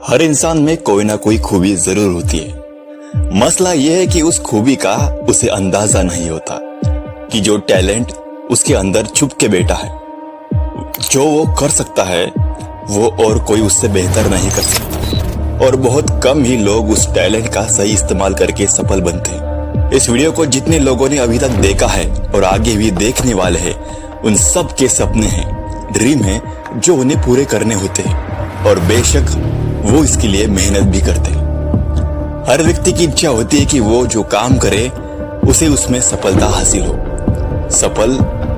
हर इंसान में कोई ना कोई खूबी जरूर होती है। मसला यह है कि उस खूबी का उसे अंदाजा नहीं होता कि जो टैलेंट उसके अंदर छुप के बैठा है, जो वो कर सकता है वो और कोई उससे बेहतर नहीं कर सकता। और बहुत कम ही लोग उस टैलेंट का सही इस्तेमाल करके सफल बनते हैं। इस वीडियो को जितने लोगों ने अभी तक देखा है और आगे भी देखने वाले हैं, उन सब के सपने हैं, ड्रीम है जो उन्हें पूरे करने होते हैं और बेशक वो इसके लिए मेहनत भी करते हैं। हर व्यक्ति की इच्छा होती है कि वो जो काम करे उसे उसमें सफलता हासिल हो। सफल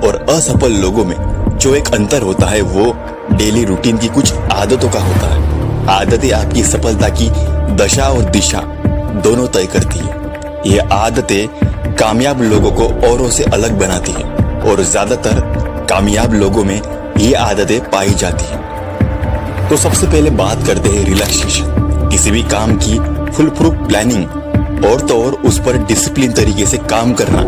और असफल लोगों में जो एक अंतर होता है वो डेली रूटीन की कुछ आदतों का होता है। आदतें आपकी सफलता की दशा और दिशा दोनों तय करती है। ये आदतें कामयाब लोगों को औरों से अलग बनाती हैं और ज्यादातर कामयाब लोगों में ये आदतें पाई जाती हैं। तो सबसे पहले बात करते हैं रिलैक्सेशन। किसी भी काम की फुल प्रूफ प्लानिंग और तो और उस पर डिसिप्लिन तरीके से काम करना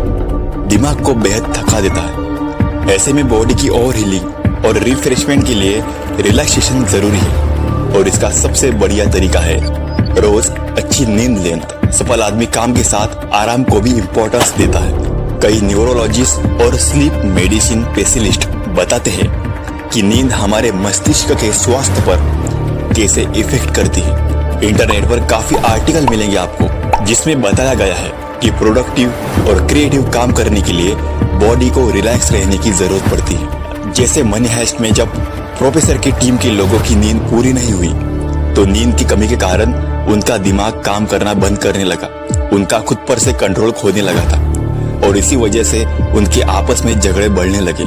दिमाग को बेहद थका देता है। ऐसे में बॉडी की और हीलिंग और रिफ्रेशमेंट के लिए रिलैक्सेशन जरूरी है और इसका सबसे बढ़िया तरीका है रोज अच्छी नींद लेना। सफल आदमी काम के साथ आराम को भी इम्पोर्टेंस देता है। कई न्यूरोलॉजिस्ट और स्लीप मेडिसिन स्पेशलिस्ट बताते हैं कि नींद हमारे मस्तिष्क के स्वास्थ्य पर कैसे इफेक्ट करती है। इंटरनेट पर काफी आर्टिकल मिलेंगे आपको जिसमें बताया गया है कि प्रोडक्टिव और क्रिएटिव काम करने के लिए बॉडी को रिलैक्स रहने की जरूरत पड़ती है। जैसे मनी हाइस्ट में जब प्रोफेसर की टीम के लोगों की नींद पूरी नहीं हुई तो नींद की कमी के कारण उनका दिमाग काम करना बंद करने लगा, उनका खुद पर से कंट्रोल खोने लगा था और इसी वजह से उनके आपस में झगड़े बढ़ने लगे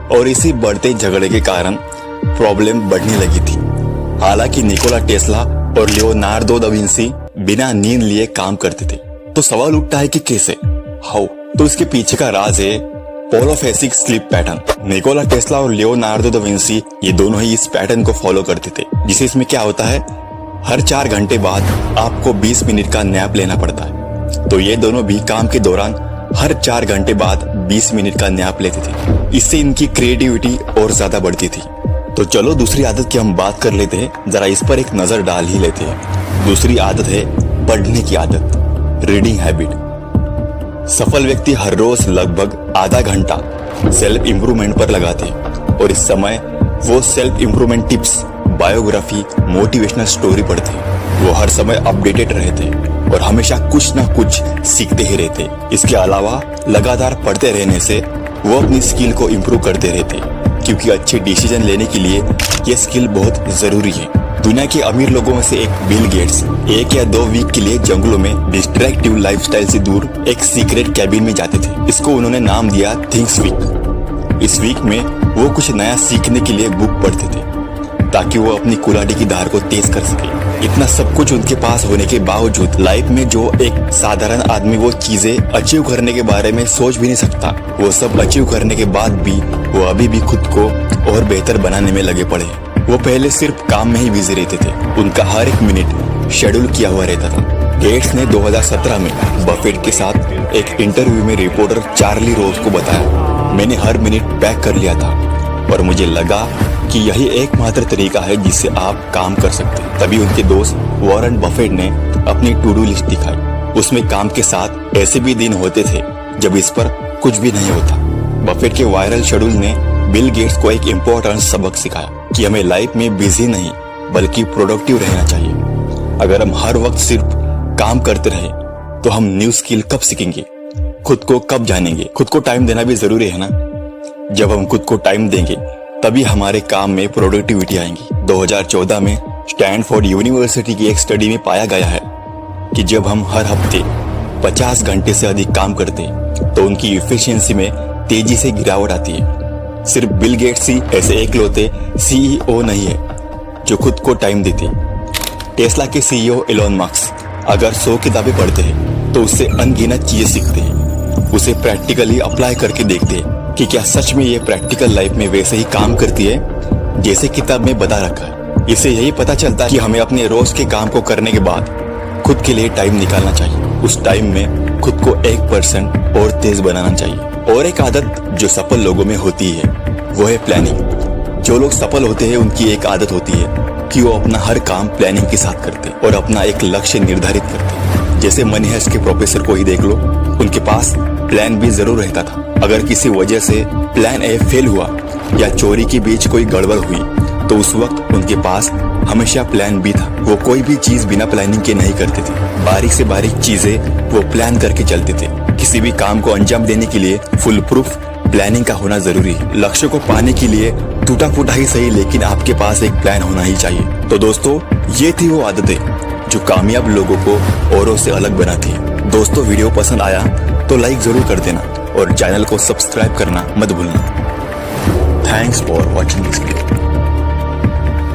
और इसी बढ़ते झगड़े के कारण प्रॉब्लम बढ़ने लगी थी। हालांकि निकोला टेस्ला और लियोनार्डो दा विंसी बिना नींद लिए काम करते थे। तो सवाल उठता है कि कैसे, हाउ? तो इसके पीछे का राज है पोलोफेसिक स्लीप पैटर्न। निकोला टेस्ला और लियोनार्डो दा विंसी ये दोनों ही इस पैटर्न को फॉलो करते थे, जिसे इसमें क्या होता है, हर 4 घंटे बाद आपको 20 मिनट का नैप लेना पड़ता है। तो ये दोनों भी काम के दौरान हर 4 घंटे बाद 20 मिनट का नैप लेते थे। इससे इनकी क्रिएटिविटी और ज्यादा बढ़ती थी। तो चलो दूसरी आदत की हम बात कर लेते हैं, जरा इस पर एक नजर डाल ही लेते हैं। दूसरी आदत है पढ़ने की आदत, रीडिंग हैबिट। सफल व्यक्ति हर रोज लगभग आधा घंटा सेल्फ इंप्रूवमेंट पर लगाते हैं और इस समय वो self improvement tips, biography, motivational story पढ़ते हैं। वो हर समय अपडेटेड रहते हैं और हमेशा कुछ ना कुछ सीखते ही रहते हैं। इसके अलावा लगातार पढ़ते रहने से वो अपनी स्किल को इम्प्रूव करते रहते हैं, क्योंकि अच्छे डिसीजन लेने के लिए ये स्किल बहुत जरूरी है। दुनिया के अमीर लोगों में से एक बिल गेट्स 1 या 2 वीक के लिए जंगलों में डिस्ट्रैक्टिव लाइफस्टाइल से दूर एक सीक्रेट कैबिन में जाते थे। इसको उन्होंने नाम दिया थिंक्स वीक। इस वीक में वो कुछ नया सीखने के लिए बुक पढ़ते थे ताकि वो अपनी कुल्हाड़ी की धार को तेज कर सके। इतना सब कुछ उनके पास होने के बावजूद लाइफ में जो एक साधारण आदमी वो चीजें अचीव करने के बारे में सोच भी नहीं सकता, वो सब अचीव करने के बाद भी वो अभी भी खुद को और बेहतर बनाने में लगे पड़े। वो पहले सिर्फ काम में ही बिजी रहते थे, उनका हर एक मिनट शेड्यूल किया हुआ रहता था। गेट्स ने 2017 में बफेट के साथ एक इंटरव्यू में रिपोर्टर चार्ली रोज को बताया, मैंने हर मिनट पैक कर लिया था और मुझे लगा कि यही एकमात्र तरीका है जिससे आप काम कर सकते हैं। तभी उनके दोस्त वॉरेन बफेट ने अपनी टू डू लिस्ट दिखाई। उसमें काम के साथ ऐसे भी दिन होते थे जब इस पर कुछ भी नहीं होता। बफेट के वायरल शेड्यूल ने बिल गेट्स को एक इम्पोर्टेंट सबक सिखाया कि हमें लाइफ में बिजी नहीं बल्कि प्रोडक्टिव रहना चाहिए। अगर हम हर वक्त सिर्फ काम करते रहे तो हम न्यू स्किल कब सीखेंगे, खुद को कब जानेंगे? खुद को टाइम देना भी जरूरी है ना। जब हम खुद को टाइम देंगे तभी हमारे काम में प्रोडक्टिविटी आएंगी। 2014 में स्टैनफोर्ड यूनिवर्सिटी की एक स्टडी में पाया गया है कि जब हम हर हफ्ते 50 घंटे से अधिक काम करते हैं तो उनकी इफिशिएंसी में तेजी से गिरावट आती है। सिर्फ बिल गेट्स ही ऐसे एकलौते सीईओ नहीं है जो खुद को टाइम देते। टेस्ला के सीईओ एलोन मस्क अगर 100 किताबें पढ़ते हैं तो उससे अनगिनत चीजें सीखते हैं, उसे प्रैक्टिकली अप्लाई करके देखते हैं कि क्या सच में ये प्रैक्टिकल लाइफ में वैसे ही काम करती है जैसे किताब में बता रखा है। इससे यही पता चलता है कि हमें अपने रोज के काम को करने के बाद खुद के लिए टाइम निकालना चाहिए। उस टाइम में खुद को 1% और तेज बनाना चाहिए। और एक आदत जो सफल लोगों में होती है वो है प्लानिंग। जो लोग सफल होते हैं उनकी एक आदत होती है कि वो अपना हर काम प्लानिंग के साथ करते और अपना एक लक्ष्य निर्धारित करते। जैसे मनी हाइस्ट के प्रोफेसर को ही देख लो, उनके पास प्लान बी जरूर रहता था। अगर किसी वजह से प्लान ए फेल हुआ या चोरी के बीच कोई गड़बड़ हुई तो उस वक्त उनके पास हमेशा प्लान बी था। वो कोई भी चीज बिना प्लानिंग के नहीं करते थे, बारीक से बारीक चीजें वो प्लान करके चलते थे। किसी भी काम को अंजाम देने के लिए फुल प्रूफ प्लानिंग का होना जरूरी है। लक्ष्य को पाने के लिए टूटा फूटा ही सही, लेकिन आपके पास एक प्लान होना ही चाहिए। तो दोस्तों, ये थी वो आदतें जो कामयाब लोगों को औरों से अलग बनाती है। दोस्तों, वीडियो पसंद आया तो लाइक जरूर कर देना और चैनल को सब्सक्राइब करना मत भूलना। Thanks for watching this video.